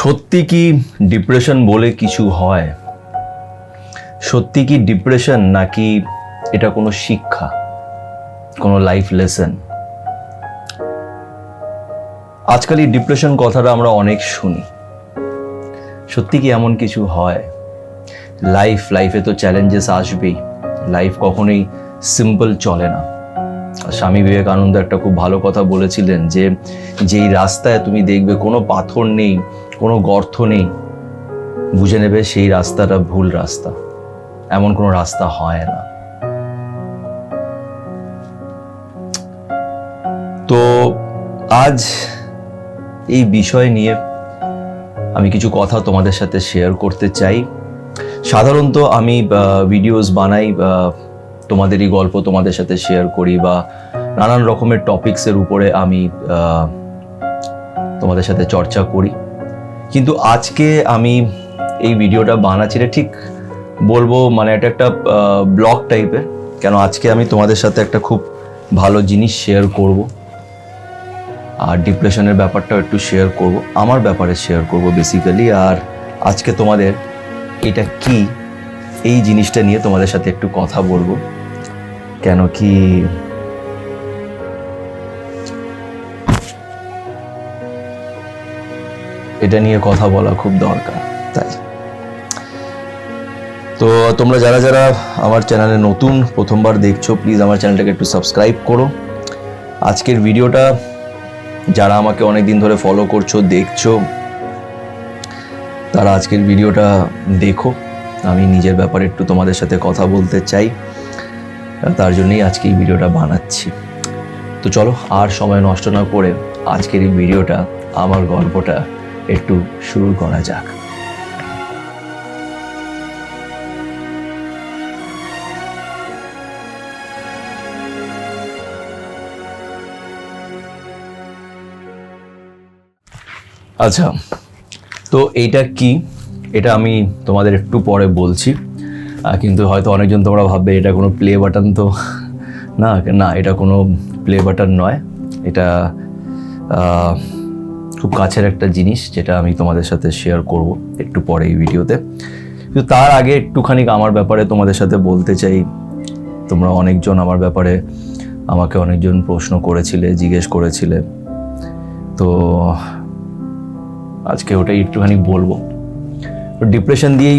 সত্যি কি ডিপ্রেশন বলে কিছু হয়? সত্যি কি ডিপ্রেশন নাকি এটা কোনো শিক্ষা, কোনো লাইফ লেসন? আজকাল এই ডিপ্রেশন কথাটা আমরা অনেক শুনি। সত্যি কি এমন কিছু হয়? লাইফে তো চ্যালেঞ্জেস আসবেই। লাইফ কখনোই সিম্পল চলে না। স্বামী বিবেকানন্দ একটা খুব ভালো কথা বলেছিলেন যে যেই রাস্তায় তুমি দেখবে কোনো পাথর নেই, কোনো গর্ত নেই, বুঝে নেবে সেই রাস্তাটা ভুল রাস্তা। এমন কোনো রাস্তা হয় না। তো আজ এই বিষয় নিয়ে আমি কিছু কথা তোমাদের সাথে শেয়ার করতে চাই। সাধারণত আমি ভিডিওস বানাই, তোমাদেরই গল্প তোমাদের সাথে শেয়ার করি, বা নানান রকমের টপিকসের উপরে আমি তোমাদের সাথে চর্চা করি। কিন্তু আজকে আমি এই ভিডিওটা বানাচ্ছি ঠিক বলবো, মানে এটা একটা ব্লগ টাইপের। কেন আজকে আমি তোমাদের সাথে একটা খুব ভালো জিনিস শেয়ার করব, আর ডিপ্রেশনের ব্যাপারটাও একটু শেয়ার করব, আমার ব্যাপারে শেয়ার করব বেসিক্যালি। আর আজকে তোমাদের এটা কি, এই জিনিসটা নিয়ে তোমাদের সাথে একটু কথা বলবো। কেন কি এটা নিয়ে কথা বলা খুব দরকার। তাই তো তোমরা যারা যারা আমার চ্যানেলে নতুন, প্রথমবার দেখছো, প্লিজ আমার চ্যানেলটাকে একটু সাবস্ক্রাইব করো। আজকের ভিডিওটা যারা আমাকে অনেকদিন ধরে ফলো করছো, দেখছো, তারা আজকের ভিডিওটা দেখো। আমি নিজের ব্যাপারে একটু তোমাদের সাথে কথা বলতে চাই, তার জন্যই আজকে এই ভিডিওটা বানাচ্ছি। তো চলো আর সময় নষ্ট না করে আজকের এই ভিডিওটা, আমার গল্পটা একটু শুরু করা যাক। আচ্ছা, তো এইটা কি, এটা আমি তোমাদের একটু পরে বলছি। কিন্তু হয়তো অনেকজন তোমরা ভাববে এটা কোনো প্লে বাটন, তো না না, এটা কোনো প্লে বাটন নয়। এটা খুব কাছের একটা জিনিস, যেটা আমি তোমাদের সাথে শেয়ার করব একটু পরে এই ভিডিওতে। কিন্তু তার আগে একটুখানি আমার ব্যাপারে তোমাদের সাথে বলতে চাই। তোমরা অনেকজন আমার ব্যাপারে আমাকে অনেকজন প্রশ্ন করেছিলে, জিজ্ঞেস করেছিলে, তো আজকে ওটাই একটুখানি বলবো। ডিপ্রেশন দিয়েই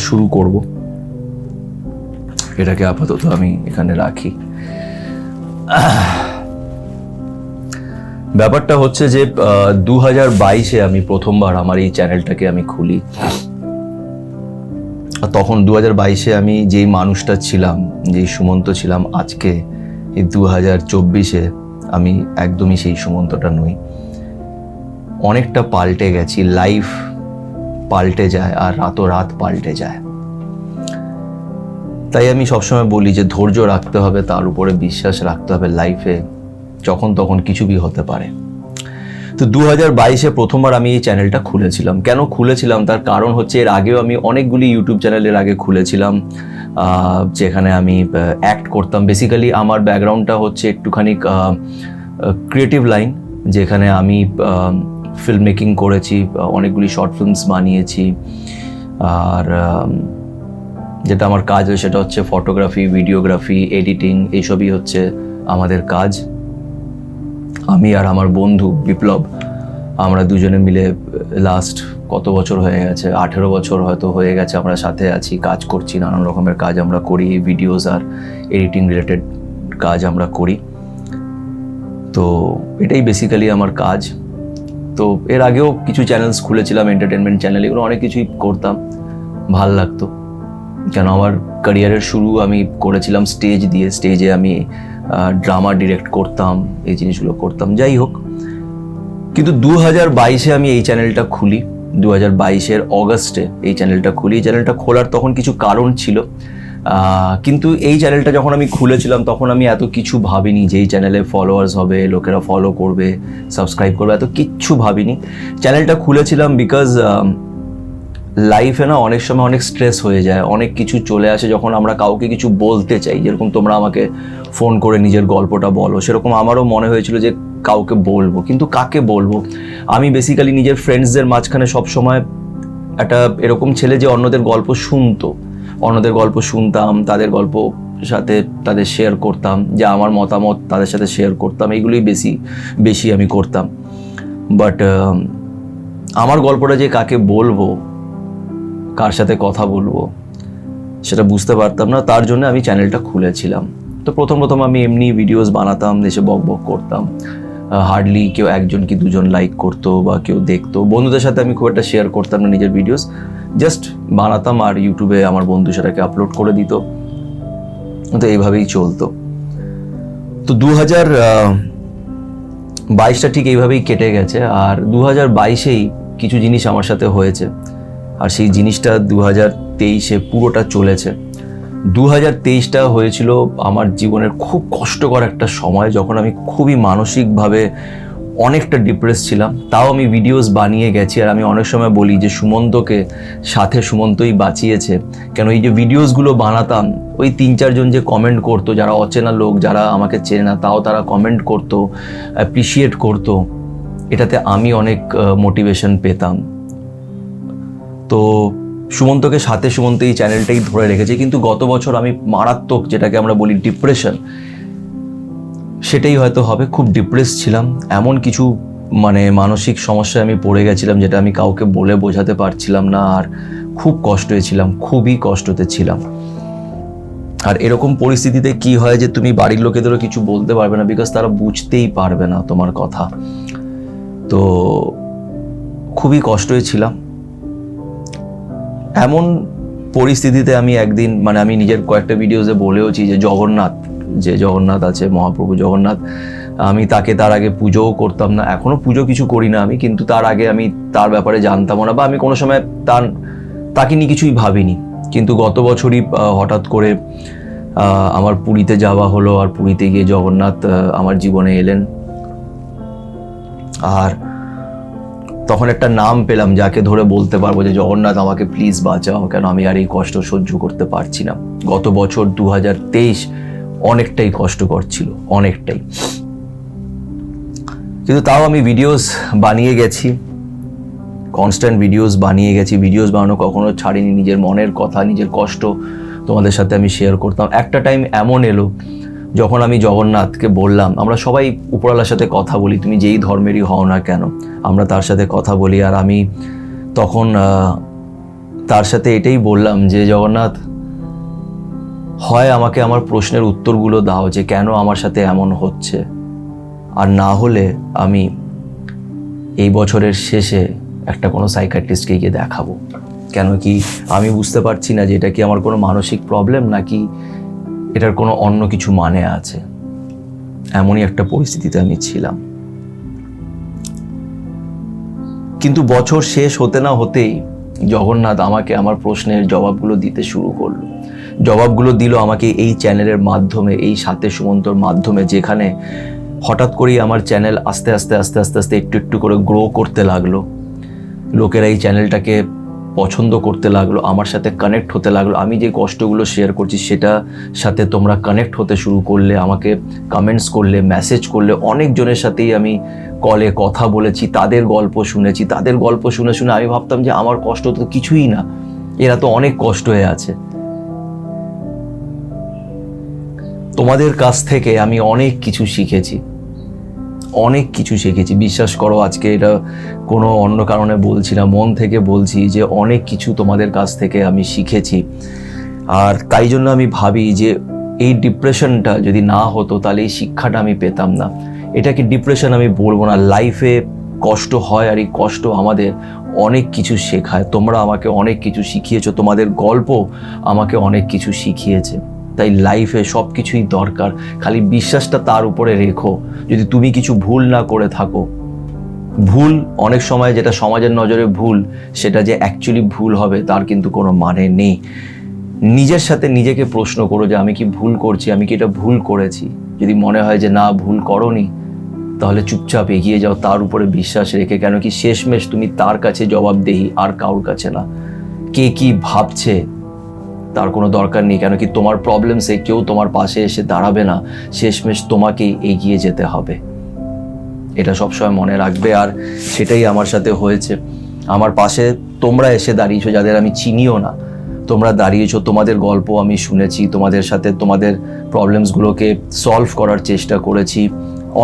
শুরু করব, এটাকে আপাতত আমি এখানে রাখি। ব্যাপারটা হচ্ছে যে 2022-এ আমি প্রথমবার আমার এই চ্যানেলটাকে আমি খুলি। আর তখন 2022-এ আমি যেই মানুষটা ছিলাম, যেই সুমন্ত ছিলাম, আজকে এই 2024-এ আমি একদমই সেই সুমন্তটা নই। অনেকটা পাল্টে গেছি। লাইফ পাল্টে যায় আর রাত পাল্টে যায়। তাই আমি সবসময় বলি যে ধৈর্য রাখতে হবে, তার উপরে বিশ্বাস রাখতে হবে। লাইফে যখন তখন কিছু বি হতে পারে। তো 2022-এ প্রথমবার আমি এই চ্যানেলটা খুলেছিলাম। কেন খুলেছিলাম তার কারণ হচ্ছে, এর আগেও আমি অনেকগুলি ইউটিউব চ্যানেলের আগে খুলেছিলাম, যেখানে আমি অ্যাক্ট করতাম। বেসিক্যালি আমার ব্যাকগ্রাউন্ডটা হচ্ছে একটুখানি ক্রিয়েটিভ লাইন, যেখানে আমি ফিল্ম মেকিং করেছি, অনেকগুলি শর্ট ফিল্মস বানিয়েছি। আর যেটা আমার কাজ হয় সেটা হচ্ছে ফটোগ্রাফি, ভিডিওগ্রাফি, এডিটিং, এইসবই হচ্ছে আমাদের কাজ। আমি আর আমার বন্ধু বিপ্লব, আমরা দুজনে মিলে লাস্ট কত বছর হয়ে গেছে, 18 বছর হয়তো হয়ে গেছে আমরা সাথে আছি, কাজ করছি। নানান রকমের কাজ আমরা করি, ভিডিওস আর এডিটিং রিলেটেড কাজ আমরা করি। তো এটাই বেসিক্যালি আমার কাজ। তো এর আগেও কিছু চ্যানেলস খুলেছিলাম, এন্টারটেনমেন্ট চ্যানেল, এগুলো অনেক কিছুই করতাম, ভাল লাগতো। কেন আমার ক্যারিয়ারের শুরু আমি করেছিলাম স্টেজ দিয়ে। স্টেজে আমি ড্রামা ডিরেক্ট করতাম, এই জিনিসগুলো করতাম। যাই হোক, কিন্তু 2022-এ আমি এই চ্যানেলটা খুলি। 2022-এর অগাস্টে এই চ্যানেলটা খুলি। এই চ্যানেলটা খোলার তখন কিছু কারণ ছিল, কিন্তু এই চ্যানেলটা যখন আমি খুলেছিলাম তখন আমি এত কিছু ভাবিনি যে এই চ্যানেলে ফলোয়ার্স হবে, লোকেরা ফলো করবে, সাবস্ক্রাইব করবে, এত কিচ্ছু ভাবিনি। চ্যানেলটা খুলেছিলাম বিকজ লাইফে না অনেক সময় অনেক স্ট্রেস হয়ে যায়, অনেক কিছু চলে আসে যখন আমরা কাউকে কিছু বলতে চাই। যেরকম তোমরা আমাকে ফোন করে নিজের গল্পটা বলো, সেরকম আমারও মনে হয়েছিল যে কাউকে বলবো, কিন্তু কাকে বলবো? আমি বেসিক্যালি নিজের ফ্রেন্ডসদের মাঝখানে সবসময় একটা এরকম ছেলে যে অন্যদের গল্প শুনতাম, তাদের গল্প সাথে তাদের শেয়ার করতাম, যা আমার মতামত তাদের সাথে শেয়ার করতাম, এইগুলোই বেশি আমি করতাম। বাট আমার গল্পটা যে কাকে বলবো, কার সাথে কথা বলবো, সেটা বুঝতে পারতাম না। তার জন্য আমি চ্যানেলটা খুলেছিলাম। তো প্রথম আমি এমনি ভিডিওস বানাতাম, দেশে বক করতাম, হার্ডলি কেউ একজন কি দুজন লাইক করতো বা কেউ দেখতো। বন্ধুদের সাথে আমি খুব একটা শেয়ার করতাম না নিজের ভিডিওস, জাস্ট বানাতাম আর ইউটিউবে আমার বন্ধু সেটাকে আপলোড করে দিত। তো এইভাবেই চলতো। তো 2022টা ঠিক এইভাবেই কেটে গেছে। আর 2022-এই কিছু জিনিস আমার সাথে হয়েছে, আর সেই জিনিসটা 2023-এ পুরোটা চলেছে। 2023টা হয়েছিল আমার জীবনের খুব কষ্টকর একটা সময়, যখন আমি খুবই মানসিকভাবে অনেকটা ডিপ্রেস ছিলাম। তাও আমি ভিডিওস বানিয়ে গেছি। আর আমি অনেক সময় বলি যে সুমন্তই বাঁচিয়েছে। কেন এই যে ভিডিওসগুলো বানাতাম, ওই 3-4 জন যে কমেন্ট করতো, যারা অচেনা লোক, যারা আমাকে চেনে না, তাও তারা কমেন্ট করতো, অ্যাপ্রিসিয়েট করতো, এটাতে আমি অনেক মোটিভেশন পেতাম। তো সুমন্তকে এই চ্যানেলটাই ধরে রেখেছে। কিন্তু গত বছর আমি মারাত্মক, যেটাকে আমরা বলি ডিপ্রেশন, সেটাই হয়তো হবে, খুব ডিপ্রেস ছিলাম। এমন কিছু মানসিক সমস্যায় আমি পড়ে গেছিলাম, যেটা আমি কাউকে বলে বোঝাতে পারছিলাম না। আর খুব খুবই কষ্টতে ছিলাম। আর এরকম পরিস্থিতিতে কি হয় যে তুমি বাড়ির লোকেদেরও কিছু বলতে পারবে না, বিকজ তারা বুঝতেই পারবে না তোমার কথা। তো খুবই কষ্টে ছিলাম। এমন পরিস্থিতিতে আমি একদিন আমি নিজের কয়েকটা ভিডিওতে বলেওছি যে জগন্নাথ আছে, মহাপ্রভু জগন্নাথ, আমি তাকে তার আগে পুজোও করতাম না, এখনো পুজো কিছু করি না আমি, কিন্তু তার আগে আমি তার ব্যাপারে জানতাম না, বা আমি কোনো সময় তাকে নিয়ে কিছুই ভাবিনি। কিন্তু গত বছরই হঠাৎ করে আমার পুরীতে যাওয়া হলো, আর পুরীতে গিয়ে জগন্নাথ আমার জীবনে এলেন। আর তখন একটা নাম পেলাম, যাকে ধরে বলতে পারবো যে জগন্নাথ আমাকে প্লিজ বাঁচাও, কেন আমি আর এই কষ্ট সহ্য করতে পারছি না। গত বছর 2023 অনেকটাই কষ্টকর ছিল, অনেকটাই। কিন্তু তাও আমি ভিডিওস বানিয়ে গেছি, কনস্ট্যান্ট ভিডিওস বানানো কখনো ছাড়িনি। নিজের মনের কথা, নিজের কষ্ট তোমাদের সাথে আমি শেয়ার করতাম। একটা টাইম এমন এলো যখন আমি জগন্নাথকে বললাম, আমরা সবাই উপরওয়ালার সাথে কথা বলি, তুমি যেই ধর্মেরই হও না কেন, আমরা তার সাথে কথা বলি। আর আমি তখন তার সাথে এটাই বললাম যে জগন্নাথ, হয় আমাকে আমার প্রশ্নের উত্তরগুলো দাও যে কেন আমার সাথে এমন হচ্ছে, আর না হলে আমি এই বছরের শেষে একটা কোনো সাইকিয়াট্রিস্টকে গিয়ে দেখাবো। কেন কি আমি বুঝতে পারছি না যে এটা কি আমার কোনো মানসিক প্রবলেম, নাকি এটার কোনো অন্য কিছু আছে। এমনই একটা পরিস্থিতিতে আমি ছিলাম। কিন্তু বছর শেষ হতে না হতেই জগন্নাথ আমাকে আমার প্রশ্নের জবাবগুলো দিতে শুরু করলো। জবাবগুলো দিল আমাকে এই চ্যানেলের মাধ্যমে, এই সাথে সুমন্তর মাধ্যমে, যেখানে হঠাৎ করেই আমার চ্যানেল আস্তে আস্তে একটু করে গ্রো করতে লাগলো। লোকেরা এই চ্যানেলটাকে পছন্দ করতে লাগলো, আমার সাথে কানেক্ট হতে লাগলো। আমি যে কষ্টগুলো শেয়ার করছি সেটা সাথে তোমরা কানেক্ট হতে শুরু করলে, আমাকে কমেন্টস করলে, মেসেজ করলে। অনেকজনের সাথেই আমি কলে কথা বলেছি, তাদের গল্প শুনেছি। তাদের গল্প শুনে আমি ভাবতাম যে আমার কষ্ট তো কিছুই না, এরা তো অনেক কষ্ট হয়ে আছে। তোমাদের কাছ থেকে আমি অনেক কিছু শিখেছি। বিশ্বাস করো, আজকে এটা কোনো অন্য কারণে বলছি না, মন থেকে বলছি যে অনেক কিছু তোমাদের কাছ থেকে আমি শিখেছি। আর তাই জন্য আমি ভাবি যে এই ডিপ্রেশনটা যদি না হতো, তাহলে এই শিক্ষাটা আমি পেতাম না। এটাকে ডিপ্রেশন আমি বলবো না। লাইফে কষ্ট হয়, আর এই কষ্ট আমাদের অনেক কিছু শেখায়। তোমরা আমাকে অনেক কিছু শিখিয়েছো, তোমাদের গল্প আমাকে অনেক কিছু শিখিয়েছে। তাই লাইফে সব কিছুই দরকার, খালি বিশ্বাসটা তার উপরে রেখো। যদি তুমি কিছু ভুল না করে থাকো, ভুল অনেক সময় যেটা সমাজের নজরে ভুল, সেটা যে অ্যাকচুয়ালি ভুল হবে তার কিন্তু কোনো মানে নেই। নিজের সাথে নিজেকে প্রশ্ন করো যে আমি কি ভুল করছি, আমি কি এটা ভুল করেছি। যদি মনে হয় যে না, ভুল করোনি, তাহলে চুপচাপ এগিয়ে যাও তার উপরে বিশ্বাস রেখে। কেন কি শেষমেশ তুমি তার কাছে জবাবদেহি, আর কারোর কাছে না। কে কি ভাবছে তার কোনো দরকার নেই। কেন কি তোমার প্রবলেমসে কেউ তোমার পাশে এসে দাঁড়াবে না। শেষমেশ তোমাকেই এগিয়ে যেতে হবে। এটা সবসময় মনে রাখবে। আর সেটাই আমার সাথে হয়েছে। আমার পাশে তোমরা এসে দাঁড়িয়েছো, যাদের আমি চিনিও না, তোমরা দাঁড়িয়েছো, তোমাদের গল্প আমি শুনেছি, তোমাদের সাথে তোমাদের প্রবলেমসগুলোকে সলভ করার চেষ্টা করেছি।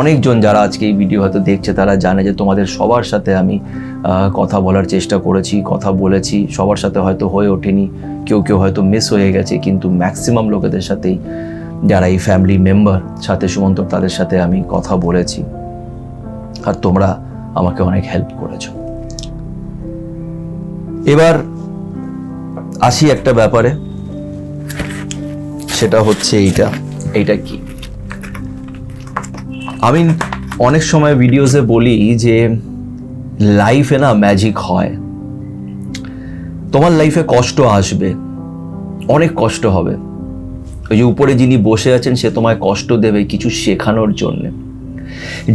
অনেকজন যারা আজকে এই ভিডিও হয়তো দেখছে তারা জানে যে তোমাদের সবার সাথে আমি কথা বলার চেষ্টা করেছি, কথা বলেছি। সবার সাথে হয়তো হয়ে ওঠেনি, কেউ হয়তো মিস হয়ে গেছে, কিন্তু ম্যাক্সিমাম লোকেদের সাথেই, যারা এই ফ্যামিলি মেম্বার সাথে সুমন্ত, তাদের সাথে আমি কথা বলেছি। আর তোমরা আমাকে অনেক হেল্প করেছো। এবার আসি একটা ব্যাপারে, সেটা হচ্ছে এইটা কি, আমি অনেক সময় ভিডিওসে বলি যে লাইফে না ম্যাজিক হয়। তোমার লাইফে কষ্ট আসবে, অনেক কষ্ট হবে। ওই যে উপরে যিনি বসে আছেন সে তোমায় কষ্ট দেবে কিছু শেখানোর জন্য।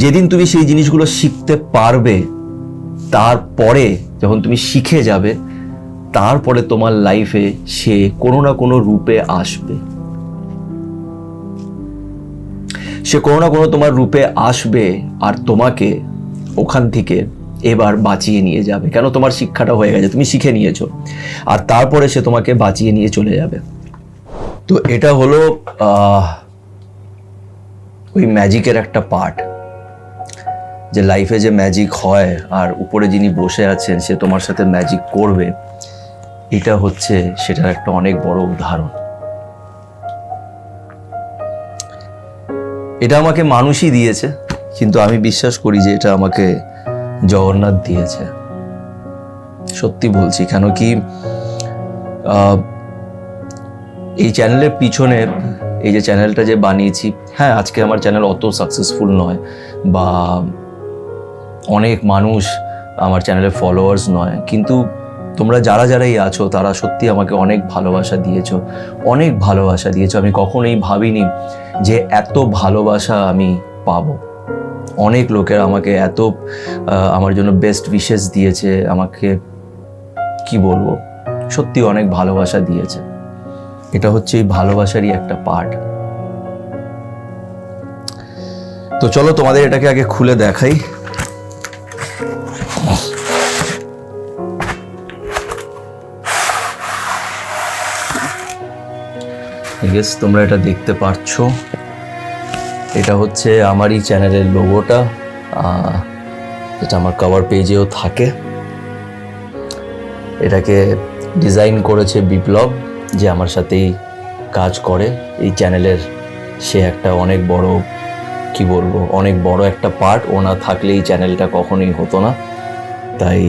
যেদিন তুমি সেই জিনিসগুলো শিখতে পারবে, তারপরে যখন তুমি শিখে যাবে, তারপরে তোমার লাইফে সে কোনো না কোনো রূপে আসবে। সে কোনো না কোনো তোমার রূপে আসবে আর তোমাকে ওখান থেকে এবার বাঁচিয়ে নিয়ে যাবে। কেন? তোমার শিক্ষাটা হয়ে গেছে, তুমি শিখে নিয়েছো, আর তারপরে সে তোমাকে বাঁচিয়ে নিয়ে চলে যাবে। তো এটা হলো ওই ম্যাজিকের একটা পার্ট, যে লাইফে যে ম্যাজিক হয় আর উপরে যিনি বসে আছেন সে তোমার সাথে ম্যাজিক করবে, এটা হচ্ছে সেটার একটা অনেক বড় উদাহরণ। এটা আমাকে মানুষই দিয়েছে, কিন্তু আমি বিশ্বাস করি যে এটা আমাকে জগন্নাথ দিয়েছে। সত্যি বলছি। কেন কি এই চ্যানেলের পিছনে, এই যে চ্যানেলটা যে বানিয়েছি, হ্যাঁ আজকে আমার চ্যানেল অত সাকসেসফুল নয়, বা অনেক মানুষ আমার চ্যানেলে ফলোয়ার্স নয়, কিন্তু তোমরা যারাই আছো তারা সত্যি আমাকে অনেক ভালোবাসা দিয়েছো, অনেক ভালোবাসা দিয়েছো। আমি কখনোই ভাবিনি যে এত ভালোবাসা আমি পাবো। অনেক লোকের আমাকে এত আমার জন্য বেস্ট উইশেস দিয়েছে, আমাকে কি বলবো, সত্যি অনেক ভালোবাসা দিয়েছে। এটা হচ্ছে এই ভালোবাসারই একটা পার্ট। তো চলো তোমাদের এটাকে আগে খুলে দেখাই। তোমরা এটা দেখতে পাচ্ছো, এটা হচ্ছে আমারই চ্যানেলের লোগোটা, যেটা আমার কভার পেজেও থাকে। এটাকে ডিজাইন করেছে বিপ্লব, যে আমার সাথেই কাজ করে এই চ্যানেলের। সে একটা অনেক বড়, কি বলবো, অনেক বড় একটা পার্ট। ও না থাকলে এই চ্যানেলটা কখনোই হতো না। তাই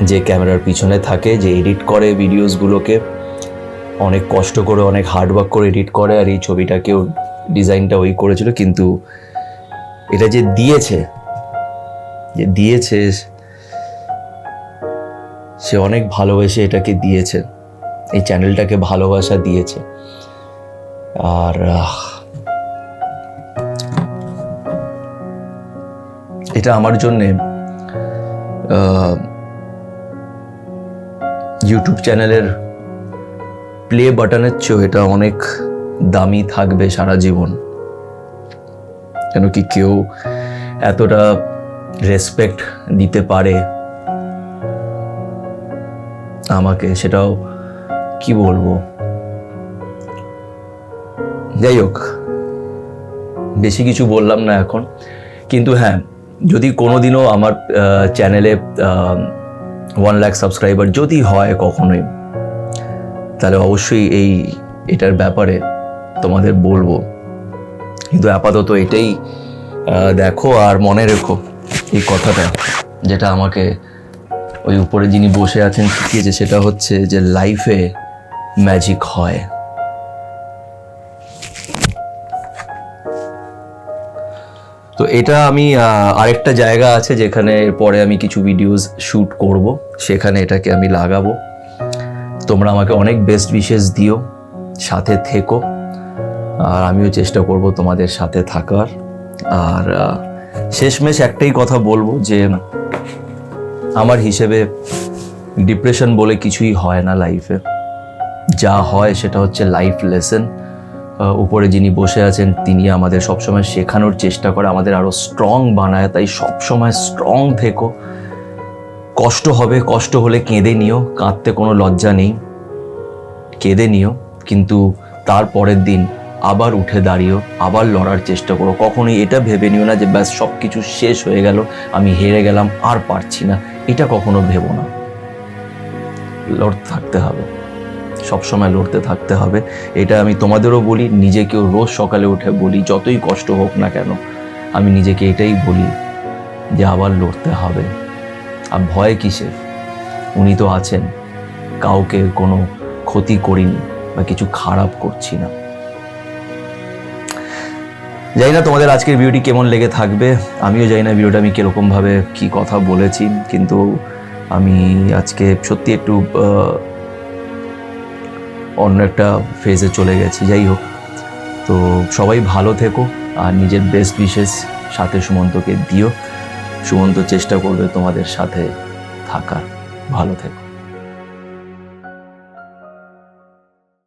যে ক্যামেরার পিছনে থাকে, যে এডিট করে ভিডিওসগুলোকে, অনেক কষ্ট করে, অনেক হার্ডওয়ার্ক করে এডিট করে, আর এই ছবিটাকেও ডিজাইনটা ওই করেছিল। কিন্তু এটা যে দিয়েছে সে অনেক ভালোবেসে এটাকে দিয়েছে, এই চ্যানেলটাকে ভালোবাসা দিয়েছে। আর এটা আমার জন্যে ইউটিউব চ্যানেলের প্লে বাটনের চেয়েও এটা অনেক দামি থাকবে সারা জীবন। কেন কি কেউ এতটা রেসপেক্ট দিতে পারে আমাকে, সেটাও কি বলবো। যাই হোক, বেশি কিছু বললাম না এখন। কিন্তু হ্যাঁ, যদি কোনোদিনও আমার চ্যানেলে 1 লাখ সাবস্ক্রাইবার যদি হয় কখনোই, তাহলে অবশ্যই এটার ব্যাপারে তোমাদের বলবো। কিন্তু আপাতত এটাই দেখো, আর মনে রেখো এই কথাটা, যেটা আমাকে ওই উপরে যিনি বসে আছেন শিখিয়েছে, সেটা হচ্ছে যে লাইফে ম্যাজিক হয়। তো এটা আমি আরেকটা জায়গা আছে যেখানে পরে আমি কিছু ভিডিওস শ্যুট করব, সেখানে এটাকে আমি লাগাবো। তোমরা আমাকে অনেক বেস্ট উইশেস দিও, সাথে থেকো, আর আমিও চেষ্টা করব তোমাদের সাথে থাকার। আর শেষমেশ একটাই কথা বলবো, যে আমার হিসেবে ডিপ্রেশন বলে কিছুই হয় না লাইফে। যা হয় সেটা হচ্ছে লাইফ লেসন। উপরে যিনি বসে আছেন তিনি আমাদের সবসময় শেখানোর চেষ্টা করে, আমাদের আরও স্ট্রং বানায়। তাই সবসময় স্ট্রং থেকো। কষ্ট হবে, কষ্ট হলে কেঁদে নিও, কাঁদতে কোনো লজ্জা নেই, কেঁদে নিও, কিন্তু তার পরের দিন আবার উঠে দাঁড়িয়েও আবার লড়ার চেষ্টা করো। কখনোই এটা ভেবে নিও না যে ব্যাস সব কিছু শেষ হয়ে গেল, আমি হেরে গেলাম, আর পারছি না, এটা কখনো ভেবো না। লড়তে থাকতে হবে, সবসময় লড়তে থাকতে হবে। এটা আমি তোমাদেরও বলি, নিজেকেও রোজ সকালে উঠে বলি, যতই কষ্ট হোক না কেন আমি নিজেকে এটাই বলি যে আবার লড়তে হবে। আর ভয় কিসের, উনি তো আছেন, কাউকে কোনো ক্ষতি করিনি বা কিছু খারাপ করছি না। জানি না তোমাদের আজকের ভিডিওটি কেমন লেগে থাকবে, আমিও জানি না ভিডিওটা আমি কীরকমভাবে কী কথা বলেছি, কিন্তু আমি আজকে সত্যি একটু অন্য একটা ফেজে চলে গেছি। যাই হোক, তো সবাই ভালো থেকো আর নিজের বেস্ট উইশেস সাথে সুমন্তকে দিও। সুমন্ত চেষ্টা করবে তোমাদের সাথে থাকার। ভালো থেকো।